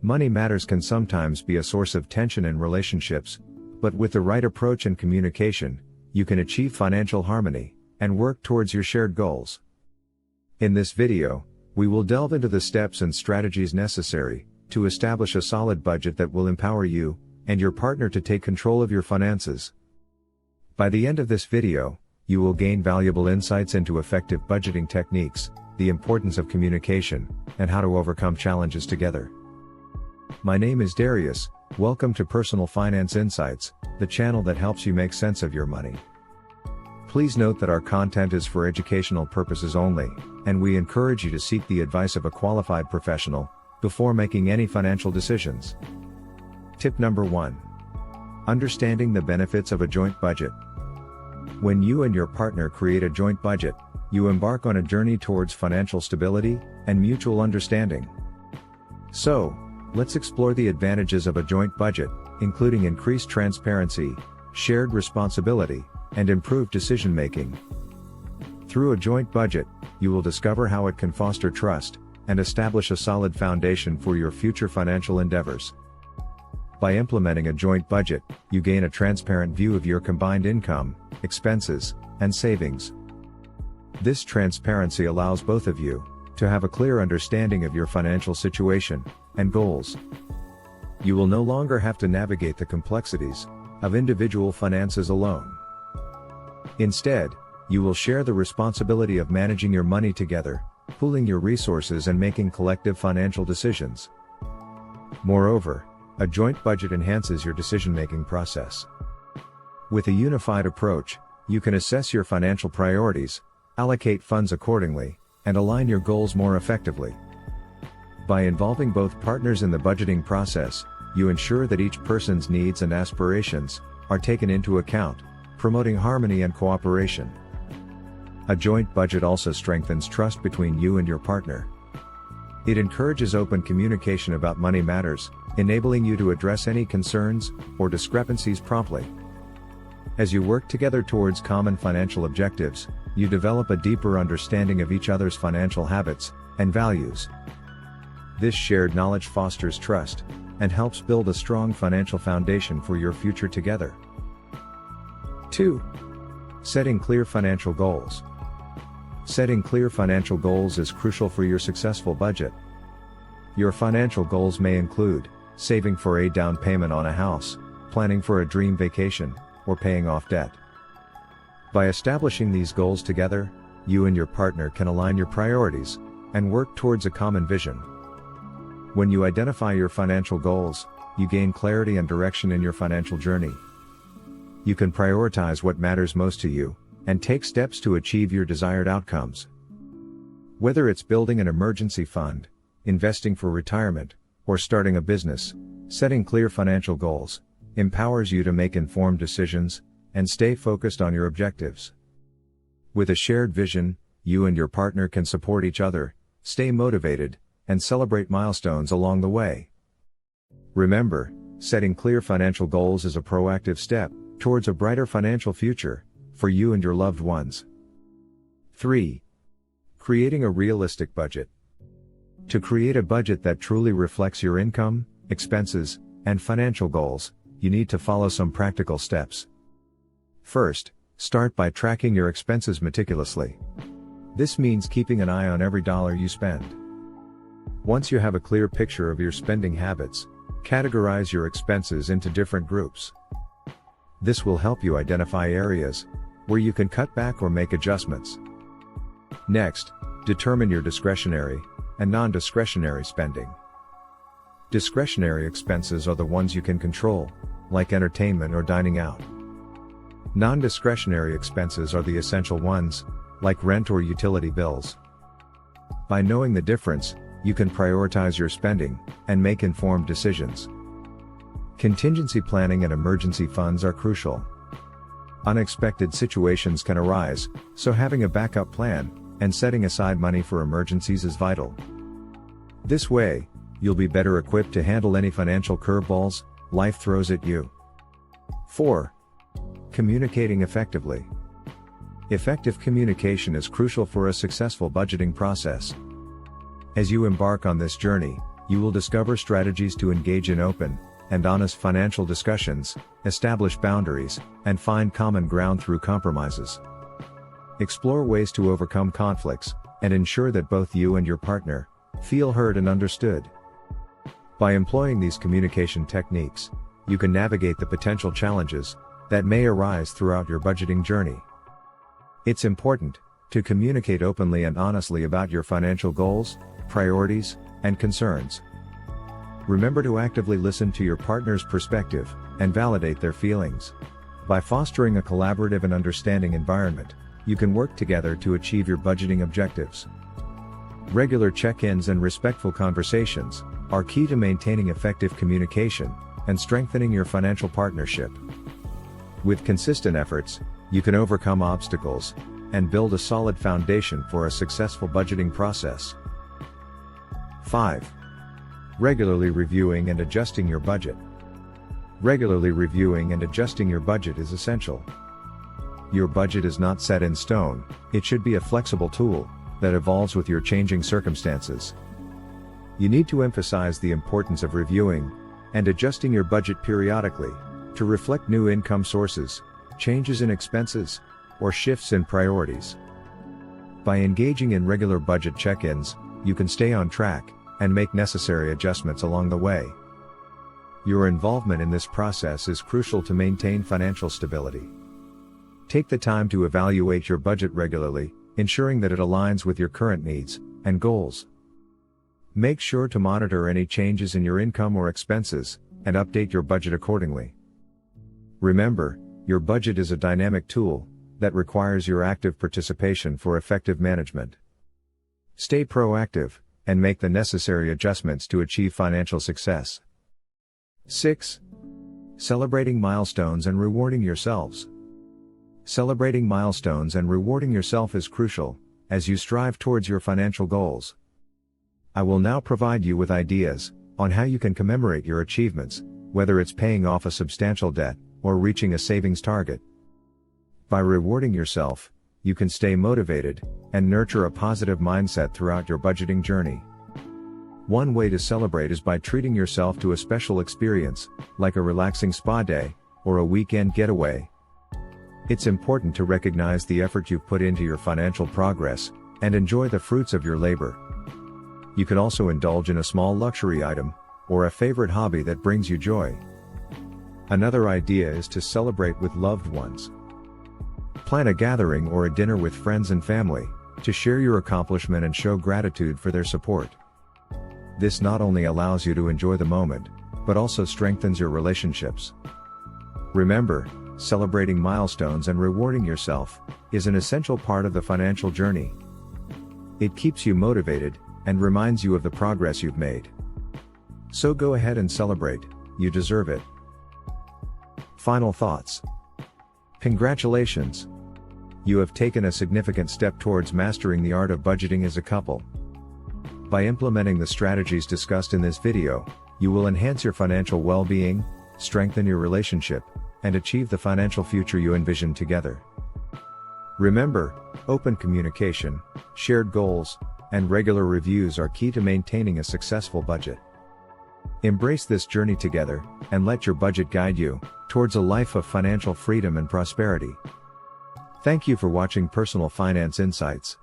Money matters can sometimes be a source of tension in relationships, but with the right approach and communication, you can achieve financial harmony and work towards your shared goals. In this video, we will delve into the steps and strategies necessary to establish a solid budget that will empower you and your partner to take control of your finances. By the end of this video, you will gain valuable insights into effective budgeting techniques, the importance of communication, and how to overcome challenges together. My name is Darius. Welcome to Personal Finance Insights, the channel that helps you make sense of your money. Please note that our content is for educational purposes only, and we encourage you to seek the advice of a qualified professional before making any financial decisions. Tip number 1. Understanding the benefits of a joint budget. When you and your partner create a joint budget, you embark on a journey towards financial stability and mutual understanding. So, let's explore the advantages of a joint budget, including increased transparency, shared responsibility, and improved decision-making. Through a joint budget, you will discover how it can foster trust and establish a solid foundation for your future financial endeavors. By implementing a joint budget, you gain a transparent view of your combined income, expenses, and savings. This transparency allows both of you to have a clear understanding of your financial situation and goals. You will no longer have to navigate the complexities of individual finances alone. Instead, you will share the responsibility of managing your money together, pooling your resources and making collective financial decisions. Moreover, a joint budget enhances your decision-making process. With a unified approach, you can assess your financial priorities, allocate funds accordingly, and align your goals more effectively. By involving both partners in the budgeting process, you ensure that each person's needs and aspirations are taken into account, promoting harmony and cooperation. A joint budget also strengthens trust between you and your partner. It encourages open communication about money matters, enabling you to address any concerns or discrepancies promptly. As you work together towards common financial objectives, you develop a deeper understanding of each other's financial habits and values. This shared knowledge fosters trust and helps build a strong financial foundation for your future together. 2. Setting clear financial goals. Setting clear financial goals is crucial for your successful budget. Your financial goals may include saving for a down payment on a house, planning for a dream vacation, or paying off debt. By establishing these goals together, you and your partner can align your priorities and work towards a common vision. When you identify your financial goals, you gain clarity and direction in your financial journey. You can prioritize what matters most to you and take steps to achieve your desired outcomes. Whether it's building an emergency fund, investing for retirement, or starting a business, setting clear financial goals empowers you to make informed decisions and stay focused on your objectives. With a shared vision, you and your partner can support each other, stay motivated, and celebrate milestones along the way. Remember, setting clear financial goals is a proactive step towards a brighter financial future for you and your loved ones. 3. Creating a realistic budget. To create a budget that truly reflects your income, expenses, and financial goals, you need to follow some practical steps. First, start by tracking your expenses meticulously. This means keeping an eye on every dollar you spend. Once you have a clear picture of your spending habits, categorize your expenses into different groups. This will help you identify areas where you can cut back or make adjustments. Next, determine your discretionary and non-discretionary spending. Discretionary expenses are the ones you can control, like entertainment or dining out. Non-discretionary expenses are the essential ones, like rent or utility bills. By knowing the difference, you can prioritize your spending and make informed decisions. Contingency planning and emergency funds are crucial. Unexpected situations can arise, so having a backup plan and setting aside money for emergencies is vital. This way, you'll be better equipped to handle any financial curveballs life throws at you. 4. Communicating effectively. Effective communication is crucial for a successful budgeting process. As you embark on this journey, You will discover strategies to engage in open and honest financial discussions, establish boundaries, and find common ground through compromises. Explore ways to overcome conflicts and ensure that both you and your partner feel heard and understood. By employing these communication techniques, you can navigate the potential challenges that may arise throughout your budgeting journey. It's important to communicate openly and honestly about your financial goals, priorities, and concerns. Remember to actively listen to your partner's perspective and validate their feelings. By fostering a collaborative and understanding environment, you can work together to achieve your budgeting objectives. Regular check-ins and respectful conversations are key to maintaining effective communication and strengthening your financial partnership. With consistent efforts, you can overcome obstacles and build a solid foundation for a successful budgeting process. 5. Regularly reviewing and adjusting your budget. Regularly reviewing and adjusting your budget is essential. Your budget is not set in stone, it should be a flexible tool that evolves with your changing circumstances. You need to emphasize the importance of reviewing and adjusting your budget periodically to reflect new income sources, changes in expenses, or shifts in priorities. By engaging in regular budget check-ins, you can stay on track and make necessary adjustments along the way. Your involvement in this process is crucial to maintain financial stability. Take the time to evaluate your budget regularly, ensuring that it aligns with your current needs and goals. Make sure to monitor any changes in your income or expenses, and update your budget accordingly. Remember, your budget is a dynamic tool that requires your active participation for effective management. Stay proactive and make the necessary adjustments to achieve financial success. 6. Celebrating milestones and rewarding yourselves. Celebrating milestones and rewarding yourself is crucial as you strive towards your financial goals. I will now provide you with ideas on how you can commemorate your achievements, whether it's paying off a substantial debt or reaching a savings target. By rewarding yourself, you can stay motivated and nurture a positive mindset throughout your budgeting journey. One way to celebrate is by treating yourself to a special experience, like a relaxing spa day or a weekend getaway. It's important to recognize the effort you've put into your financial progress and enjoy the fruits of your labor. You can also indulge in a small luxury item or a favorite hobby that brings you joy. Another idea is to celebrate with loved ones. Plan a gathering or a dinner with friends and family to share your accomplishment and show gratitude for their support. This not only allows you to enjoy the moment, but also strengthens your relationships. Remember, celebrating milestones and rewarding yourself is an essential part of the financial journey. It keeps you motivated and reminds you of the progress you've made. So go ahead and celebrate, you deserve it. Final thoughts. Congratulations! You have taken a significant step towards mastering the art of budgeting as a couple. By implementing the strategies discussed in this video, you will enhance your financial well-being, strengthen your relationship, and achieve the financial future you envision together. Remember, open communication, shared goals, and regular reviews are key to maintaining a successful budget. Embrace this journey together, and let your budget guide you towards a life of financial freedom and prosperity. Thank you for watching Personal Finance Insights.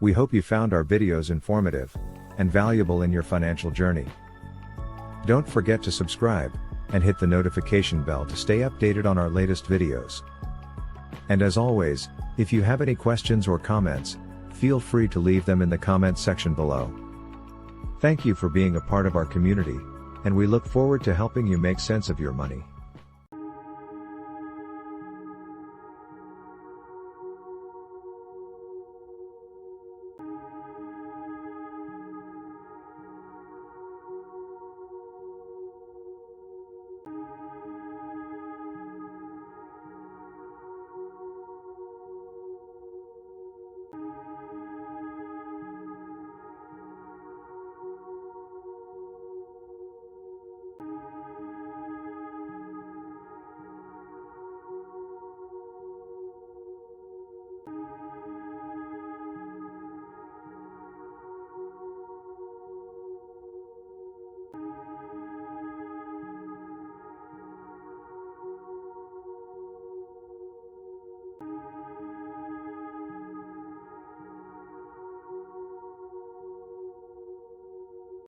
We hope you found our videos informative and valuable in your financial journey. Don't forget to subscribe and hit the notification bell to stay updated on our latest videos. And as always, if you have any questions or comments, feel free to leave them in the comments section below. Thank you for being a part of our community, and we look forward to helping you make sense of your money.